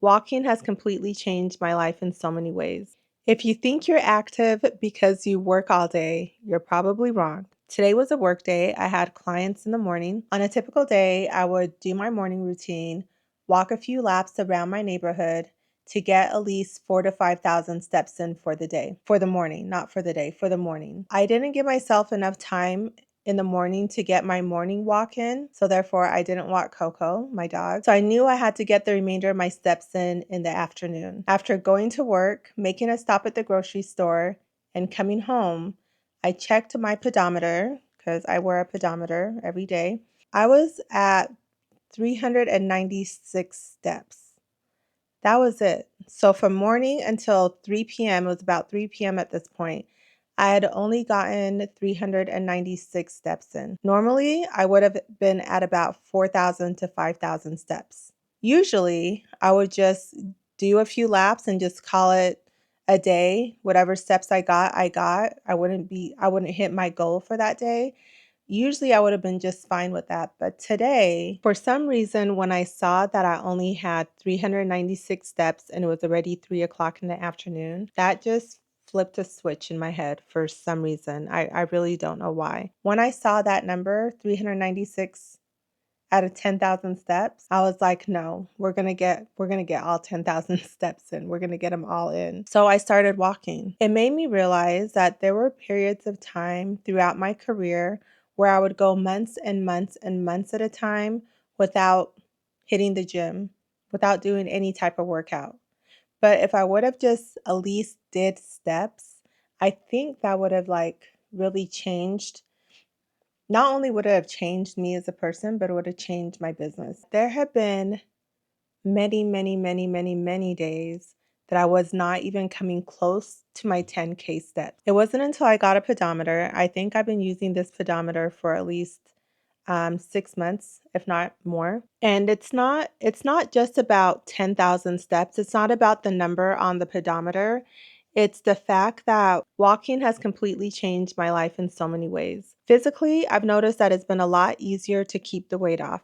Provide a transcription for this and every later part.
Walking has completely changed my life in so many ways. If you think you're active because you work all day, you're probably wrong. Today was a work day. I had clients in the morning. On a typical day, I would do my morning routine, walk a few laps around my neighborhood to get at least 4 to 5,000 steps in for the day, for the morning, not for the day, for the morning. I didn't give myself enough time in the morning to get my morning walk in. So therefore I didn't walk Coco, my dog. So I knew I had to get the remainder of my steps in the afternoon. After going to work, making a stop at the grocery store, and coming home, I checked my pedometer because I wear a pedometer every day. I was at 396 steps. That was it. So from morning until 3 p.m., it was about 3 p.m. at this point, I had only gotten 396 steps in. Normally, I would have been at about 4,000 to 5,000 steps. Usually, I would just do a few laps and just call it a day. Whatever steps I got, I got. I wouldn't hit my goal for that day. Usually I would have been just fine with that. But today, for some reason, when I saw that I only had 396 steps and it was already 3 o'clock in the afternoon, that just flipped a switch in my head for some reason. I really don't know why. When I saw that number, 396 out of 10,000 steps, I was like, no, we're going to get all 10,000 steps in. We're going to get them all in. So I started walking. It made me realize that there were periods of time throughout my career where I would go months and months and months at a time without hitting the gym, without doing any type of workout. But if I would have just at least did steps, I think that would have really changed. Not only would it have changed me as a person, but it would have changed my business. There have been many, many, many, many, many days that I was not even coming close to my 10K steps. It wasn't until I got a pedometer. I think I've been using this pedometer for at least 6 months, if not more. And it's not just about 10,000 steps. It's not about the number on the pedometer. It's the fact that walking has completely changed my life in so many ways. Physically, I've noticed that it's been a lot easier to keep the weight off.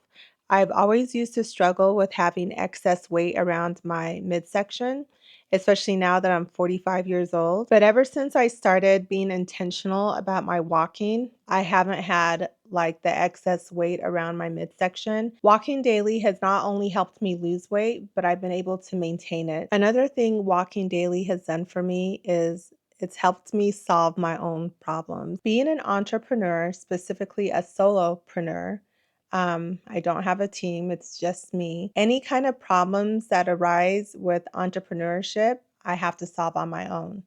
I've always used to struggle with having excess weight around my midsection, especially now that I'm 45 years old. But ever since I started being intentional about my walking, I haven't had the excess weight around my midsection. Walking daily has not only helped me lose weight, but I've been able to maintain it. Another thing walking daily has done for me is it's helped me solve my own problems. Being an entrepreneur, specifically a solopreneur, I don't have a team, it's just me. Any kind of problems that arise with entrepreneurship, I have to solve on my own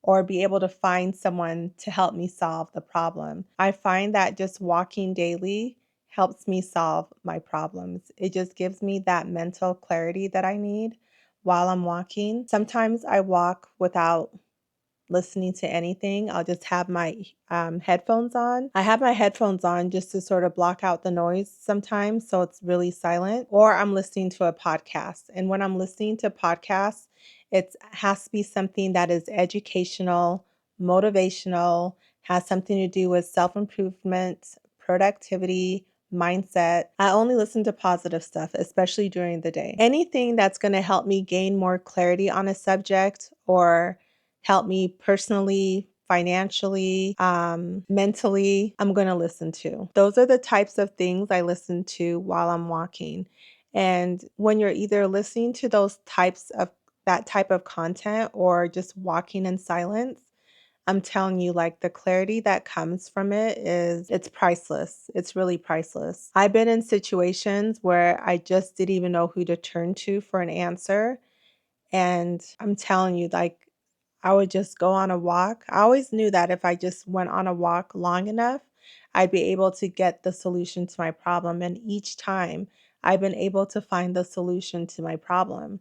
or be able to find someone to help me solve the problem. I find that just walking daily helps me solve my problems. It just gives me that mental clarity that I need while I'm walking. Sometimes I walk without listening to anything. I'll just have my headphones on. I have my headphones on just to sort of block out the noise sometimes so it's really silent. Or I'm listening to a podcast. And when I'm listening to podcasts, it has to be something that is educational, motivational, has something to do with self-improvement, productivity, mindset. I only listen to positive stuff, especially during the day. Anything that's going to help me gain more clarity on a subject or help me personally, financially, mentally, I'm going to listen to. Those are the types of things I listen to while I'm walking. And when you're either listening to that type of content or just walking in silence, I'm telling you, the clarity that comes from it's priceless. It's really priceless. I've been in situations where I just didn't even know who to turn to for an answer. And I'm telling you, I would just go on a walk. I always knew that if I just went on a walk long enough, I'd be able to get the solution to my problem. And each time I've been able to find the solution to my problem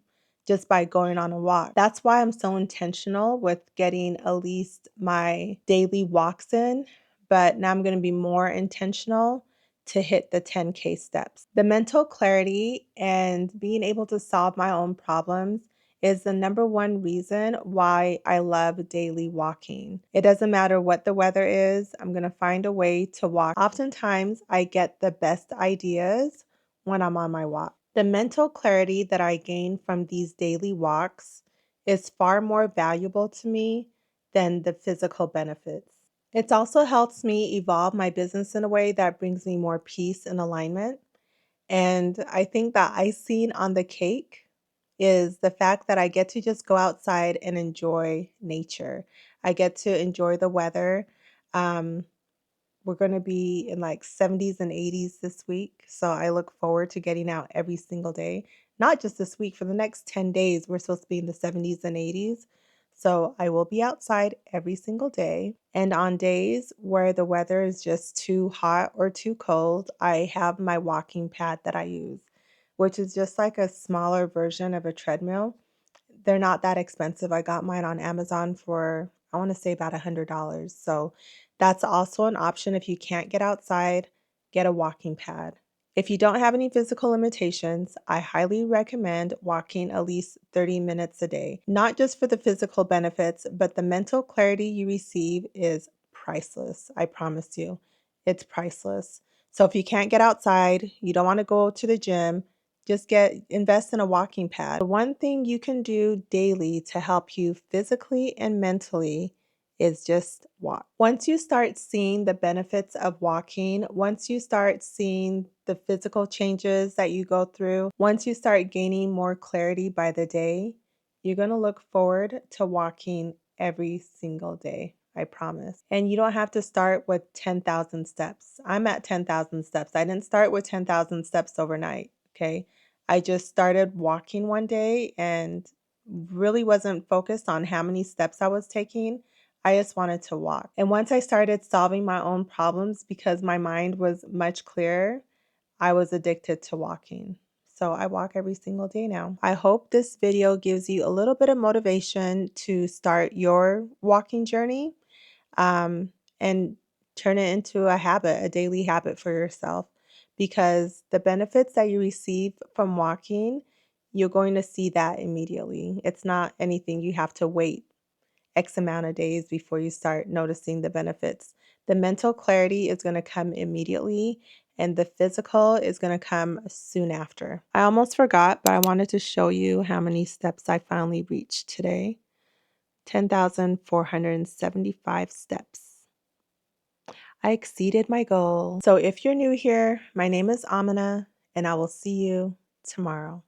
just by going on a walk. That's why I'm so intentional with getting at least my daily walks in. But now I'm going to be more intentional to hit the 10K steps. The mental clarity and being able to solve my own problems is the number one reason why I love daily walking. It doesn't matter what the weather is, I'm going to find a way to walk. Oftentimes, I get the best ideas when I'm on my walk. The mental clarity that I gain from these daily walks is far more valuable to me than the physical benefits. It also helps me evolve my business in a way that brings me more peace and alignment. And I think the icing on the cake is the fact that I get to just go outside and enjoy nature. I get to enjoy the weather. Um, we're going to be in like 70s and 80s this week. So I look forward to getting out every single day. Not just this week, for the next 10 days, we're supposed to be in the 70s and 80s. So I will be outside every single day. And on days where the weather is just too hot or too cold, I have my walking pad that I use, which is just like a smaller version of a treadmill. They're not that expensive. I got mine on Amazon for, I want to say about $100. So that's also an option if you can't get outside, get a walking pad. If you don't have any physical limitations, I highly recommend walking at least 30 minutes a day, not just for the physical benefits, but the mental clarity you receive is priceless. I promise you, it's priceless. So if you can't get outside, you don't want to go to the gym, just invest in a walking pad. The one thing you can do daily to help you physically and mentally is just walk. Once you start seeing the benefits of walking, once you start seeing the physical changes that you go through, once you start gaining more clarity by the day, you're going to look forward to walking every single day. I promise. And you don't have to start with 10,000 steps. I'm at 10,000 steps. I didn't start with 10,000 steps overnight. Okay. I just started walking one day and really wasn't focused on how many steps I was taking. I just wanted to walk. And once I started solving my own problems because my mind was much clearer, I was addicted to walking. So I walk every single day now. I hope this video gives you a little bit of motivation to start your walking journey, and turn it into a habit, a daily habit for yourself. Because the benefits that you receive from walking, you're going to see that immediately. It's not anything you have to wait X amount of days before you start noticing the benefits. The mental clarity is going to come immediately, and the physical is going to come soon after. I almost forgot, but I wanted to show you how many steps I finally reached today. 10,475 steps. I exceeded my goal. So if you're new here, my name is Amina, and I will see you tomorrow.